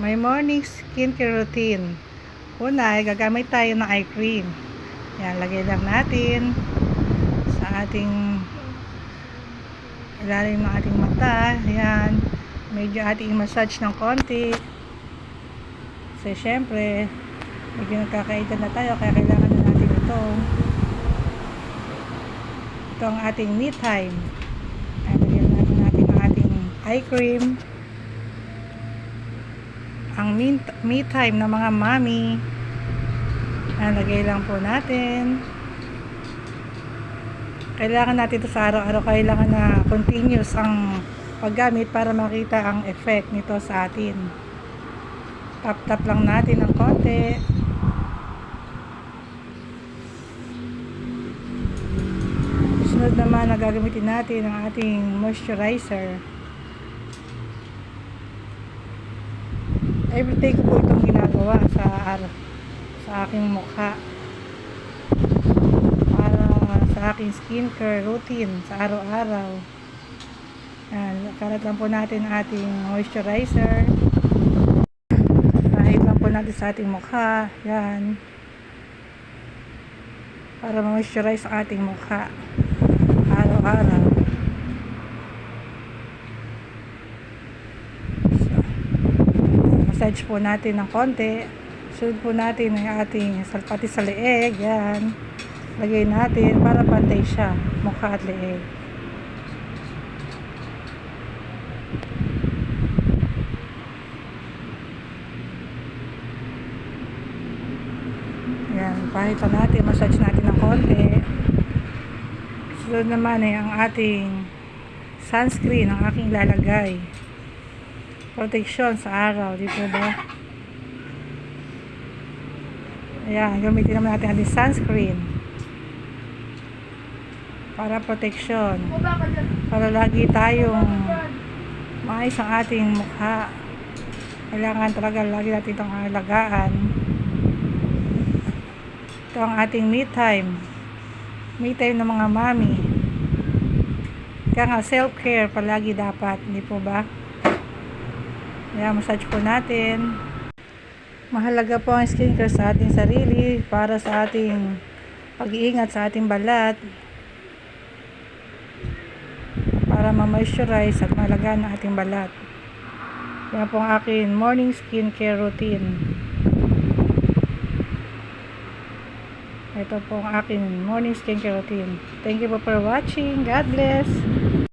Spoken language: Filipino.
May morning skincare routine. Una ay gagamit tayo ng eye cream. Yan, lagay lang natin sa ating ilalim ng ating mata. Yan, medyo ating massage ng konti. Kasi syempre, medyo nagkakaedad na tayo, kaya kailangan na natin ito. Ito ang ating me time. Lagyan natin ang ating eye cream. Ang me time ng mga mami. Lagay lang po natin. Kailangan natin ito sa araw-araw. Kailangan na continuous ang paggamit para makita ang effect nito sa atin. Tap-tap lang natin ng konti. Sunod naman na gagamitin natin ang ating moisturizer. Everyday ko po itong ginagawa sa aking mukha para sa aking skincare routine sa araw-araw. Kalat lang po natin ating moisturizer. Kahit lang po natin sa ating mukha. Yan, para ma-moisturize ang ating mukha araw-araw. Massage po natin ng konti. Sunod po natin ang ating salpati sa leeg. Yan, lagay natin para pantay siya, mukha at leeg. Yan, pahit natin, massage natin ng konti. Sunod naman ay ang ating sunscreen, ang aking lalagay. Protection sa araw, di po ba? Ayan, gamitin naman natin ating sunscreen para protection, para lagi tayong maayos ang ating mukha. Kailangan talaga lagi natin itong alagaan. Ito ang ating me time ng mga mami. Kaya nga self-care palagi dapat, hindi po ba? Ayan, massage po natin. Mahalaga po ang skincare sa ating sarili para sa ating pag-iingat sa ating balat, para ma-moisturize at malagaan ang ating balat. Yan po ang aking morning skincare routine. Ito po ang aking morning skincare routine. Thank you po for watching. God bless.